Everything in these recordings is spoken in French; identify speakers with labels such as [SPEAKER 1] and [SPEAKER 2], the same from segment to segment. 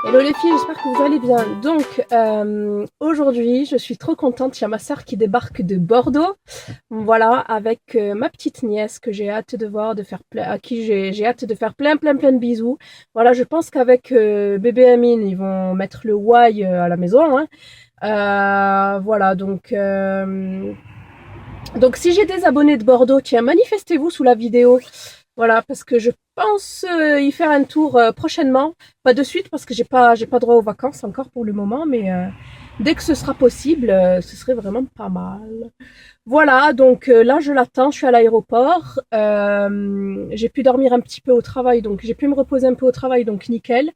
[SPEAKER 1] Hello les filles, j'espère que vous allez bien. Donc aujourd'hui, je suis trop contente. Il y a ma sœur qui débarque de Bordeaux. Voilà, avec ma petite nièce que j'ai hâte de voir, à qui j'ai hâte de faire plein de bisous. Voilà, je pense qu'avec bébé Amine, ils vont mettre le why à la maison, hein. Voilà, donc si j'ai des abonnés de Bordeaux, tiens, manifestez-vous sous la vidéo. Voilà, parce que je pense y faire un tour prochainement. Pas de suite parce que j'ai pas droit aux vacances encore pour le moment, mais dès que ce sera possible, ce serait vraiment pas mal. Voilà, donc là je l'attends, je suis à l'aéroport. J'ai pu dormir un petit peu au travail, donc j'ai pu me reposer un peu au travail, donc nickel.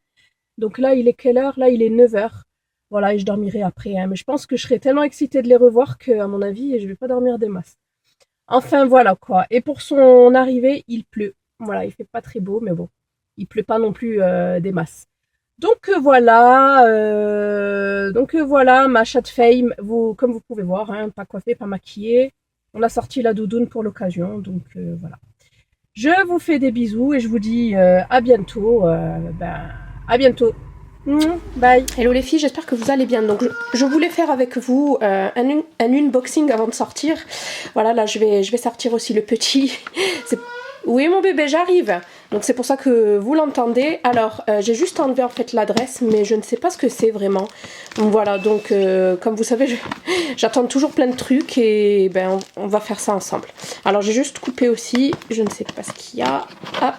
[SPEAKER 1] Donc là, il est quelle heure? Là, il est 9 heures. Voilà, et je dormirai après, hein. Mais je pense que je serai tellement excitée de les revoir que, à mon avis, je vais pas dormir des masses. Enfin, voilà quoi. Et pour son arrivée, il pleut. Voilà, il fait pas très beau, mais bon, il pleut pas non plus des masses. Donc voilà, ma chatte fame, vous, comme vous pouvez voir, hein, pas coiffée, pas maquillée. On a sorti la doudoune pour l'occasion, donc voilà. Je vous fais des bisous et je vous dis à bientôt. À bientôt. Bye. Hello les filles, j'espère que vous allez bien. Donc je voulais faire avec vous un unboxing avant de sortir. Voilà, là je vais sortir aussi le petit. Oui mon bébé, j'arrive. Donc c'est pour ça que vous l'entendez. Alors j'ai juste enlevé en fait l'adresse, mais je ne sais pas ce que c'est vraiment. Voilà, donc comme vous savez, j'attends toujours plein de trucs et ben on va faire ça ensemble. Alors j'ai juste coupé aussi, je ne sais pas ce qu'il y a. Hop.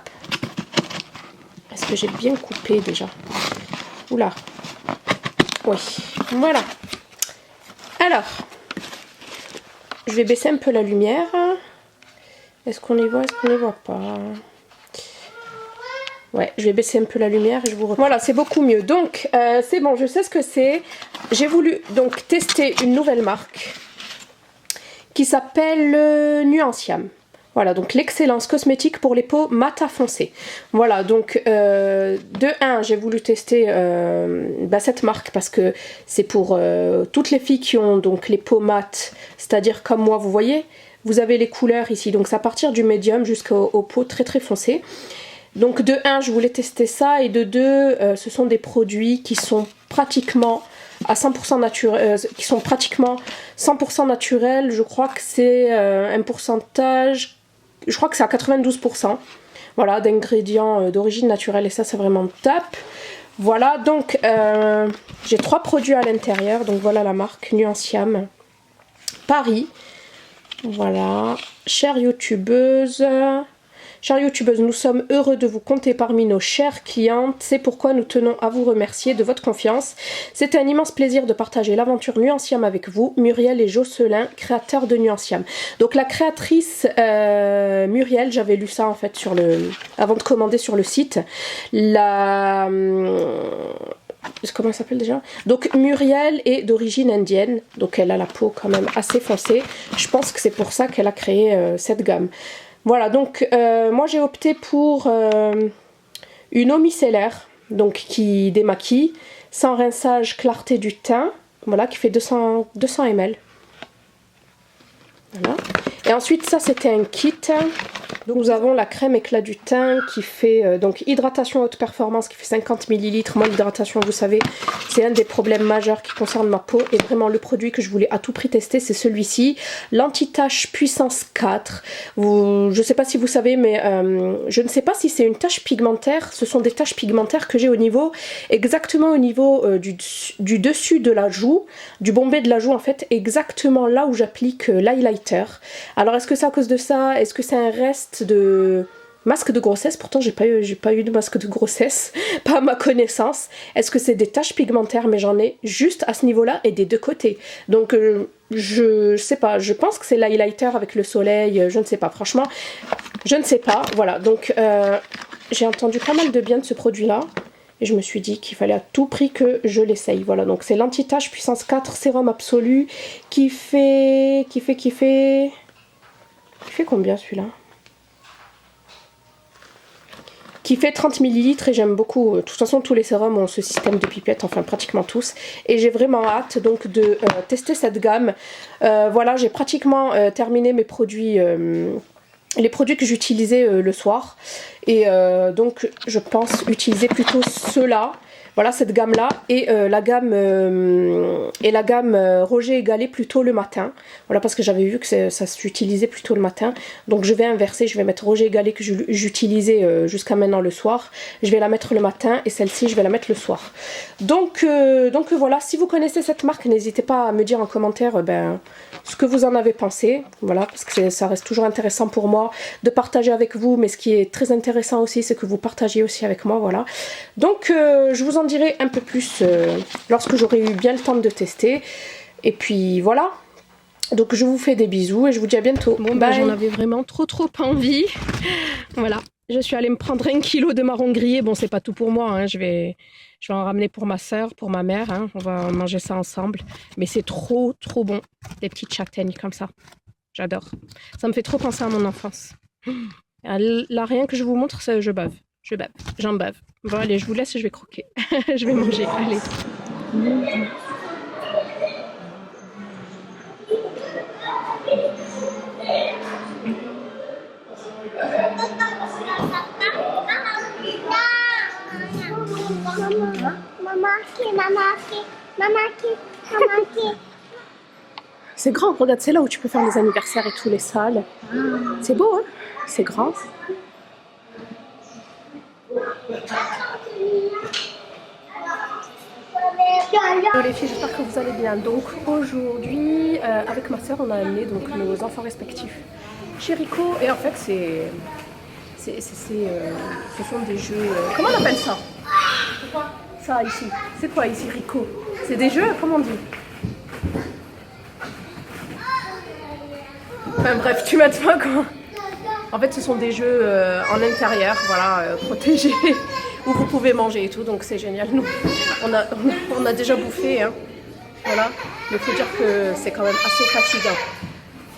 [SPEAKER 1] Est-ce que j'ai bien coupé déjà? Oula. Oui, voilà. Alors, je vais baisser un peu la lumière. Est-ce qu'on les voit? Est-ce qu'on les voit pas? Ouais, je vais baisser un peu la lumière et je vous reprends. Voilà, c'est beaucoup mieux. Donc, c'est bon, je sais ce que c'est. J'ai voulu donc tester une nouvelle marque qui s'appelle Nuanciam. Voilà, donc l'excellence cosmétique pour les peaux mat à foncé. Voilà, donc de 1, j'ai voulu tester cette marque parce que c'est pour toutes les filles qui ont donc les peaux mat, c'est-à-dire comme moi, vous voyez, vous avez les couleurs ici, donc c'est à partir du médium jusqu'aux peaux très foncées. Donc de 1, je voulais tester ça, et de 2, ce sont des produits qui sont pratiquement à 100% naturels, qui sont pratiquement 100% naturels. Je crois que c'est un pourcentage, je crois que c'est à 92%, voilà, d'ingrédients d'origine naturelle, et ça c'est vraiment top. Voilà, donc j'ai 3 produits à l'intérieur. Donc voilà la marque Nuanciam Paris. Voilà, chère youtubeuse, nous sommes heureux de vous compter parmi nos chères clientes. C'est pourquoi nous tenons à vous remercier de votre confiance. C'est un immense plaisir de partager l'aventure Nuanciam avec vous. Muriel et Jocelyn, créateurs de Nuanciam. Donc la créatrice Muriel, j'avais lu ça en fait avant de commander sur le site. Comment elle s'appelle déjà? Donc Muriel est d'origine indienne, donc elle a la peau quand même assez foncée. Je pense que c'est pour ça qu'elle a créé cette gamme. Voilà, donc moi j'ai opté pour une eau micellaire, donc qui démaquille, sans rinçage, clarté du teint, voilà, qui fait 200 ml. Voilà. Et ensuite, ça c'était un kit. Donc nous avons la crème éclat du teint qui fait donc hydratation haute performance qui fait 50 ml. Moi l'hydratation, vous savez, c'est un des problèmes majeurs qui concerne ma peau, et vraiment le produit que je voulais à tout prix tester, c'est celui-ci, l'anti-tache puissance 4. Je ne sais pas si vous savez, mais je ne sais pas si c'est une tache pigmentaire. Ce sont des taches pigmentaires que j'ai exactement au niveau du dessus de la joue, du bombé de la joue en fait, exactement là où j'applique l'highlighter. Alors est-ce que c'est à cause de ça? Est-ce que c'est un reste de masque de grossesse? Pourtant j'ai pas eu de masque de grossesse, pas à ma connaissance. Est-ce que c'est des taches pigmentaires? Mais j'en ai juste à ce niveau-là et des deux côtés. Donc je sais pas, je pense que c'est l'highlighter avec le soleil, je ne sais pas, franchement, je ne sais pas. Voilà, donc j'ai entendu pas mal de bien de ce produit-là. Et je me suis dit qu'il fallait à tout prix que je l'essaye. Voilà, donc c'est l'anti-tache puissance 4 sérum absolu qui fait combien celui-là? Qui fait 30 ml, et j'aime beaucoup. De toute façon, tous les sérums ont ce système de pipette, enfin pratiquement tous. Et j'ai vraiment hâte donc de tester cette gamme. Voilà, j'ai pratiquement terminé mes produits les produits que j'utilisais le soir. Et donc je pense utiliser plutôt ceux-là. Voilà, cette gamme-là et la gamme Roger et Gallet plutôt le matin. Voilà, parce que j'avais vu que ça s'utilisait plutôt le matin. Donc je vais inverser, je vais mettre Roger et Gallet que j'utilisais jusqu'à maintenant le soir. Je vais la mettre le matin et celle-ci, je vais la mettre le soir. Donc voilà, si vous connaissez cette marque, n'hésitez pas à me dire en commentaire ce que vous en avez pensé. Voilà, parce que ça reste toujours intéressant pour moi de partager avec vous. Mais ce qui est très intéressant aussi, c'est que vous partagiez aussi avec moi. Voilà. Donc je vous en dirai un peu plus lorsque j'aurai eu bien le temps de tester. Et puis voilà. Donc je vous fais des bisous et je vous dis à bientôt. Bon ben j'en avais vraiment trop envie. Voilà. Je suis allée me prendre 1 kilo de marron grillé. Bon, c'est pas tout pour moi, hein. Je vais en ramener pour ma soeur, pour ma mère, hein. On va manger ça ensemble. Mais c'est trop bon. Des petites châtaignes comme ça. J'adore. Ça me fait trop penser à mon enfance. Là, rien que je vous montre, je bave. J'en bave. Bon, allez, je vous laisse, je vais croquer. Je vais manger, allez. C'est grand, regarde, c'est là où tu peux faire les anniversaires et tous les salles. C'est beau, hein? C'est grand. Les filles, j'espère que vous allez bien. Donc aujourd'hui, avec ma soeur, on a amené donc nos enfants respectifs chez Rico. Et en fait, ce sont des jeux. Comment on appelle ça? Ça ici. C'est quoi ici, Rico? C'est des jeux, comment on dit? Enfin bref, tu m'as dit pas quoi. En fait, ce sont des jeux en intérieur, voilà, protégés, où vous pouvez manger et tout, donc c'est génial. Nous, on a déjà bouffé, hein. Voilà, mais il faut dire que c'est quand même assez fatigant.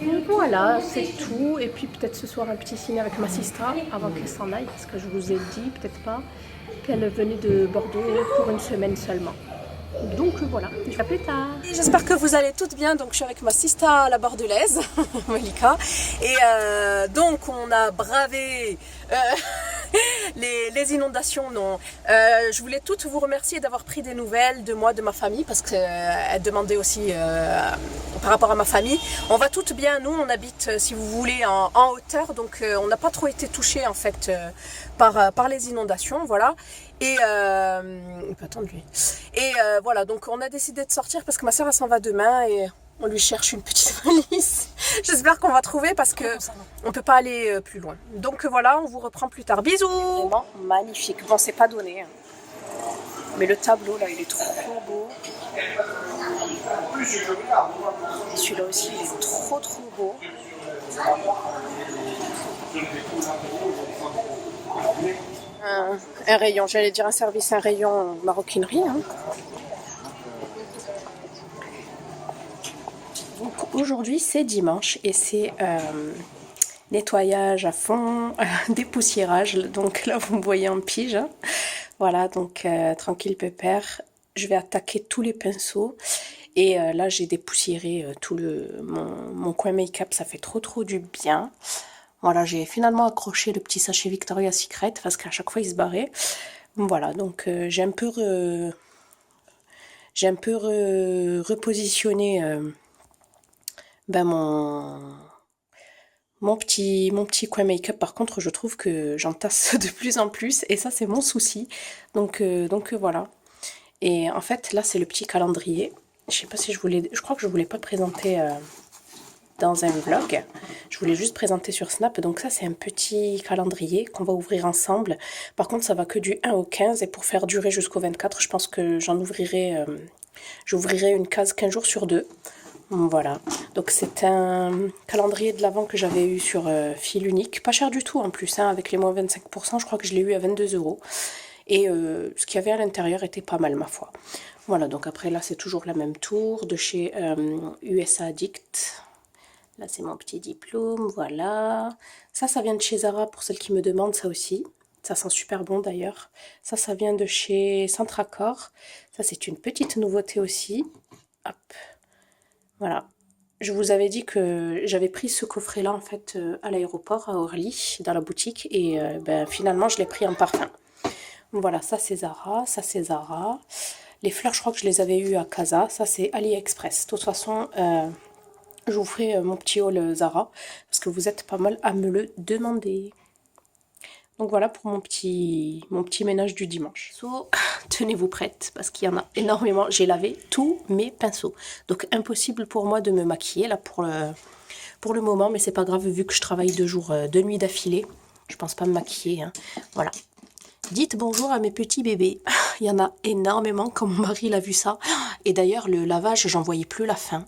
[SPEAKER 1] Donc voilà, c'est tout. Et puis peut-être ce soir un petit ciné avec ma sista avant qu'elle s'en aille, parce que je vous ai dit, peut-être pas, qu'elle venait de Bordeaux pour 1 semaine seulement. Donc voilà, à plus tard. J'espère que vous allez toutes bien. Donc je suis avec ma sista la bordelaise, Malika. Et donc on a bravé les inondations. Non, je voulais toutes vous remercier d'avoir pris des nouvelles de moi, de ma famille, parce qu'elle demandait aussi par rapport à ma famille. On va toutes bien, nous on habite, si vous voulez, en hauteur, donc on n'a pas trop été touchés en fait par les inondations, voilà. Et attendre lui. Et voilà, donc on a décidé de sortir parce que ma soeur elle s'en va demain et on lui cherche une petite valise. J'espère qu'on va trouver parce que on peut pas aller plus loin. Donc voilà, on vous reprend plus tard. Bisous. Vraiment magnifique. Bon, c'est pas donné, hein. Mais le tableau là, il est trop beau. Celui-là aussi, il est trop beau. Un rayon, j'allais dire un rayon maroquinerie, hein. Donc aujourd'hui c'est dimanche et c'est nettoyage à fond, dépoussiérage, donc là vous me voyez en pige, hein. Voilà, donc tranquille pépère, je vais attaquer tous les pinceaux et là j'ai dépoussiéré tout mon coin make-up, ça fait trop du bien. Voilà, j'ai finalement accroché le petit sachet Victoria's Secret parce qu'à chaque fois il se barrait. Voilà, donc j'ai un peu repositionné mon petit coin make-up. Par contre, je trouve que j'en tasse de plus en plus et ça c'est mon souci. Donc voilà. Et en fait, là c'est le petit calendrier. Je sais pas si je crois que je voulais pas présenter dans un vlog, je voulais juste présenter sur Snap. Donc ça c'est un petit calendrier qu'on va ouvrir ensemble. Par contre ça va que du 1 au 15 et pour faire durer jusqu'au 24 je pense que j'ouvrirai une case 15 jours sur 2. Voilà, donc c'est un calendrier de l'Avent que j'avais eu sur fil unique, pas cher du tout en plus, hein, avec les moins 25%, je crois que je l'ai eu à 22 €. Et ce qu'il y avait à l'intérieur était pas mal ma foi. Voilà, donc après là c'est toujours la même tour de chez USA Addict. Là, c'est mon petit diplôme, voilà. Ça vient de chez Zara, pour celles qui me demandent, ça aussi. Ça sent super bon, d'ailleurs. Ça vient de chez Centracor. Ça, c'est une petite nouveauté aussi. Hop. Voilà. je vous avais dit que j'avais pris ce coffret-là en fait à l'aéroport, à Orly, dans la boutique, et ben, finalement je l'ai pris en parfum. Voilà, ça c'est Zara, ça c'est Zara. Les fleurs, je crois que je les avais eues à Casa, ça c'est AliExpress. De toute façon, je vous ferai mon petit haul Zara, parce que vous êtes pas mal à me le demander. Donc voilà pour mon petit ménage du dimanche. So, tenez-vous prête, parce qu'il y en a énormément. J'ai lavé tous mes pinceaux. Donc impossible pour moi de me maquiller là pour le moment, mais c'est pas grave vu que je travaille 2 nuits d'affilée. Je pense pas me maquiller, hein. Voilà. Dites bonjour à mes petits bébés. Il y en a énormément, quand mon mari l'a vu ça. Et d'ailleurs, le lavage, j'en voyais plus la fin.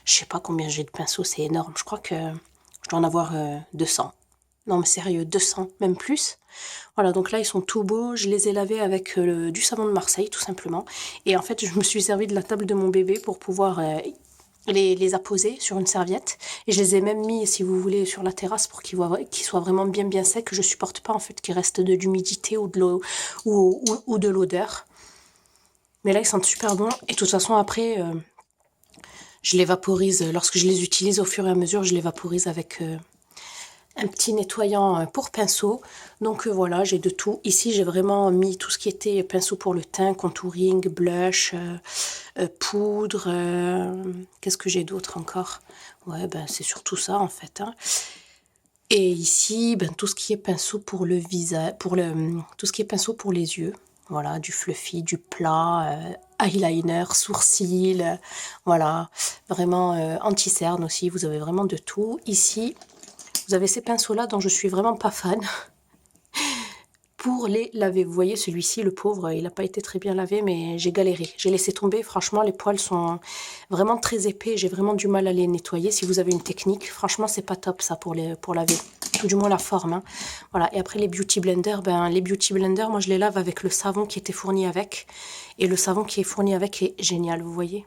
[SPEAKER 1] Je sais pas combien j'ai de pinceaux, c'est énorme. Je crois que je dois en avoir 200. Non mais sérieux, 200, même plus. Voilà, donc là ils sont tout beaux. Je les ai lavés avec du savon de Marseille, tout simplement. Et en fait, je me suis servi de la table de mon bébé pour pouvoir les apposer sur une serviette. Et je les ai même mis, si vous voulez, sur la terrasse pour qu'ils soient vraiment bien secs. Je supporte pas en fait qu'il reste de l'humidité ou de l'eau ou de l'odeur. Mais là ils sentent super bon. Et de toute façon après, je les vaporise. Lorsque je les utilise au fur et à mesure, je les vaporise avec un petit nettoyant pour pinceau. Donc voilà, j'ai de tout. Ici, j'ai vraiment mis tout ce qui était pinceau pour le teint, contouring, blush, poudre. Qu'est-ce que j'ai d'autre encore? Ouais, ben c'est surtout ça en fait, hein. Et ici, ben, tout ce qui est pinceau pour le visage, tout ce qui est pinceau pour les yeux. Voilà, du fluffy, du plat, eyeliner, sourcils, voilà. Vraiment anti-cerne aussi, vous avez vraiment de tout. Ici, vous avez ces pinceaux-là dont je suis vraiment pas fan pour les laver. Vous voyez, celui-ci, le pauvre, il n'a pas été très bien lavé, mais j'ai galéré. J'ai laissé tomber. Franchement, les poils sont vraiment très épais. J'ai vraiment du mal à les nettoyer. Si vous avez une technique, franchement, c'est pas top ça pour laver. Tout du moins la forme, hein. Voilà. Et après, les Beauty Blender, moi, je les lave avec le savon qui était fourni avec. Et le savon qui est fourni avec est génial, vous voyez.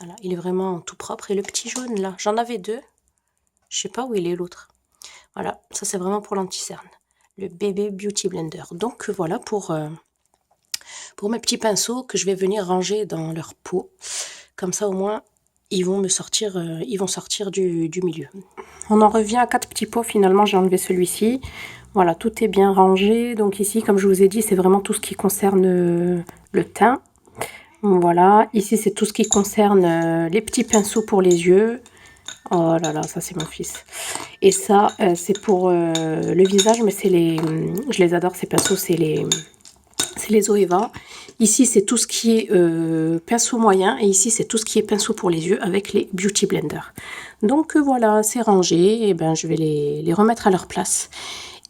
[SPEAKER 1] Voilà, il est vraiment tout propre. Et le petit jaune, là, j'en avais 2. Je sais pas où il est l'autre. Voilà, ça c'est vraiment pour l'anti-cerne. Le bébé Beauty Blender. Donc voilà pour mes petits pinceaux que je vais venir ranger dans leur pot. Comme ça au moins ils vont sortir du milieu. On en revient à 4 petits pots. Finalement j'ai enlevé celui-ci. Voilà, tout est bien rangé. Donc ici, comme je vous ai dit, c'est vraiment tout ce qui concerne le teint. Voilà, ici c'est tout ce qui concerne les petits pinceaux pour les yeux. Oh là là, ça c'est mon fils. Et ça, c'est pour le visage, mais je les adore ces pinceaux, c'est les Zoeva. Ici, c'est tout ce qui est pinceau moyen, et ici, c'est tout ce qui est pinceau pour les yeux avec les Beauty Blender. Donc voilà, c'est rangé, et ben je vais les remettre à leur place.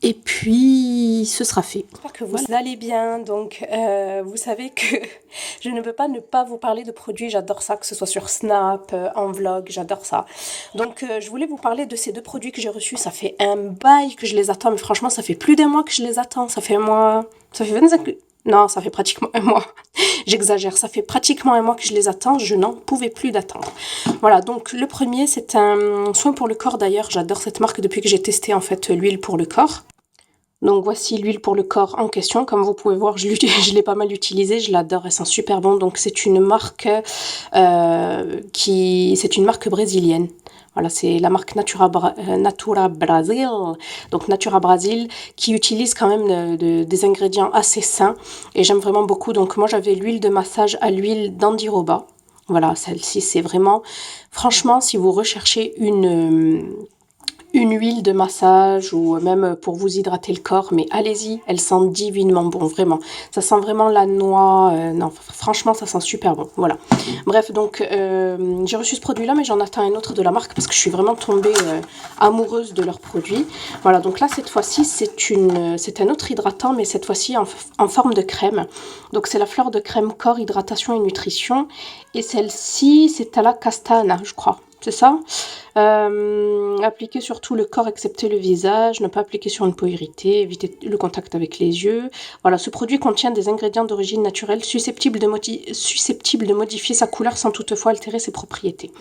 [SPEAKER 1] Et puis, ce sera fait. J'espère que vous allez bien. Donc, vous savez que je ne peux pas ne pas vous parler de produits. J'adore ça, que ce soit sur Snap, en vlog, j'adore ça. Donc, je voulais vous parler de ces 2 produits que j'ai reçus. Ça fait un bail que je les attends. Mais franchement, ça fait plus d'un mois que je les attends. Ça fait 25... Non, ça fait pratiquement un mois. J'exagère, ça fait pratiquement un mois que je les attends. Je n'en pouvais plus d'attendre. Voilà, donc le premier, c'est un soin pour le corps d'ailleurs. J'adore cette marque depuis que j'ai testé en fait l'huile pour le corps. Donc voici l'huile pour le corps en question. Comme vous pouvez voir, je l'ai pas mal utilisée. Je l'adore, elle sent super bon. Donc c'est une marque c'est une marque brésilienne. Voilà, c'est la marque Natura Brasil. Donc Natura Brasil qui utilise quand même des ingrédients assez sains. Et j'aime vraiment beaucoup. Donc moi j'avais l'huile de massage à l'huile d'Andiroba. Voilà, celle-ci c'est vraiment... Franchement, si vous recherchez une huile de massage ou même pour vous hydrater le corps, mais allez-y, elle sent divinement bon, vraiment. Ça sent vraiment la noix, non, franchement, ça sent super bon, voilà. Bref, donc, j'ai reçu ce produit-là, mais j'en attends un autre de la marque parce que je suis vraiment tombée amoureuse de leurs produits. Voilà, donc là, cette fois-ci, c'est un autre hydratant, mais cette fois-ci en forme de crème. Donc, c'est la fleur de crème corps, hydratation et nutrition. Et celle-ci, c'est à la castana, je crois. C'est ça. Appliquer sur tout le corps excepté le visage, ne pas appliquer sur une peau irritée, éviter le contact avec les yeux. Voilà, ce produit contient des ingrédients d'origine naturelle susceptibles de modifier sa couleur sans toutefois altérer ses propriétés.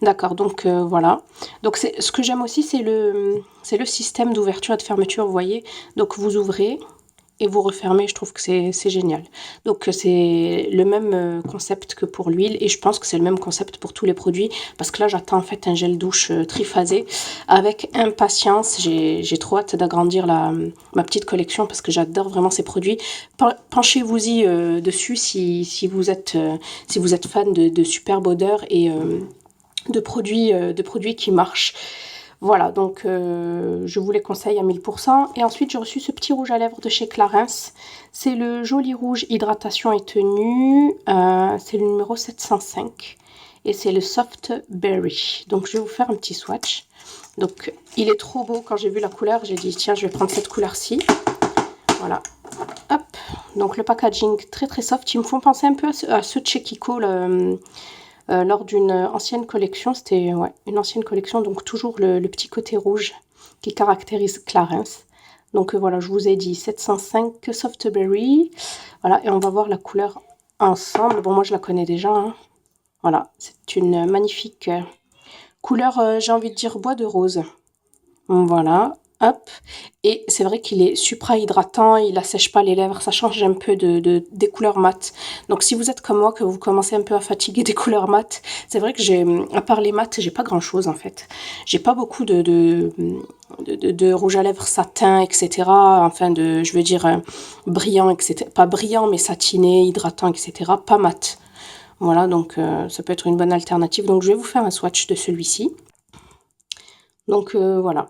[SPEAKER 1] D'accord, donc voilà. Donc ce que j'aime aussi, c'est le système d'ouverture et de fermeture, vous voyez. Donc vous ouvrez et vous refermez, je trouve que c'est génial. Donc c'est le même concept que pour l'huile et je pense que c'est le même concept pour tous les produits parce que là j'attends en fait un gel douche triphasé avec impatience. J'ai trop hâte d'agrandir ma petite collection parce que j'adore vraiment ces produits. Penchez-vous-y dessus si vous êtes fan de superbe odeur et de produits qui marchent. Voilà, donc je vous les conseille à 1000%. Et ensuite, j'ai reçu ce petit rouge à lèvres de chez Clarins. C'est le Joli Rouge Hydratation et Tenue. C'est le numéro 705. Et c'est le Soft Berry. Donc, je vais vous faire un petit swatch. Donc, il est trop beau. Quand j'ai vu la couleur, j'ai dit, tiens, je vais prendre cette couleur-ci. Voilà. Hop. Donc, le packaging très, très soft. Ils me font penser un peu à ceux de chez Kiko, lors d'une ancienne collection, c'était une ancienne collection, donc toujours le petit côté rouge qui caractérise Clarins. Donc voilà, je vous ai dit 705 Softberry. Voilà, et on va voir la couleur ensemble. Bon, moi je la connais déjà. Hein. Voilà, c'est une magnifique couleur, j'ai envie de dire bois de rose. Voilà, hop. Et c'est vrai qu'il est supra hydratant, il assèche pas les lèvres, ça change un peu des couleurs mates. Donc si vous êtes comme moi, que vous commencez un peu à fatiguer des couleurs mates, c'est vrai que à part les mates, j'ai pas grand chose en fait. J'ai pas beaucoup de rouge à lèvres satin, etc. Enfin je veux dire brillant, etc. Pas brillant, mais satiné, hydratant, etc. Pas mat. Voilà, donc ça peut être une bonne alternative. Donc je vais vous faire un swatch de celui-ci. Donc voilà.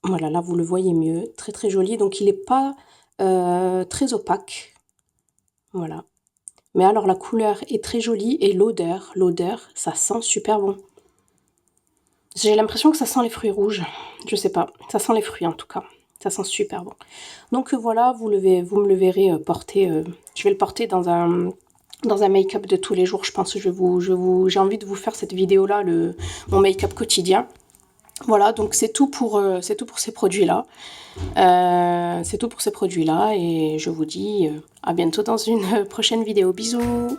[SPEAKER 1] Voilà, là vous le voyez mieux, très très joli. Donc il n'est pas très opaque. Voilà. Mais alors la couleur est très jolie et l'odeur, ça sent super bon. J'ai l'impression que ça sent les fruits rouges. Je sais pas, ça sent les fruits en tout cas. Ça sent super bon. Donc voilà, vous me le verrez porter. Je vais le porter dans un make-up de tous les jours. Je pense que j'ai envie de vous faire cette vidéo là, mon make-up quotidien. Voilà, donc c'est tout pour ces produits-là. C'est tout pour ces produits-là et je vous dis à bientôt dans une prochaine vidéo. Bisous!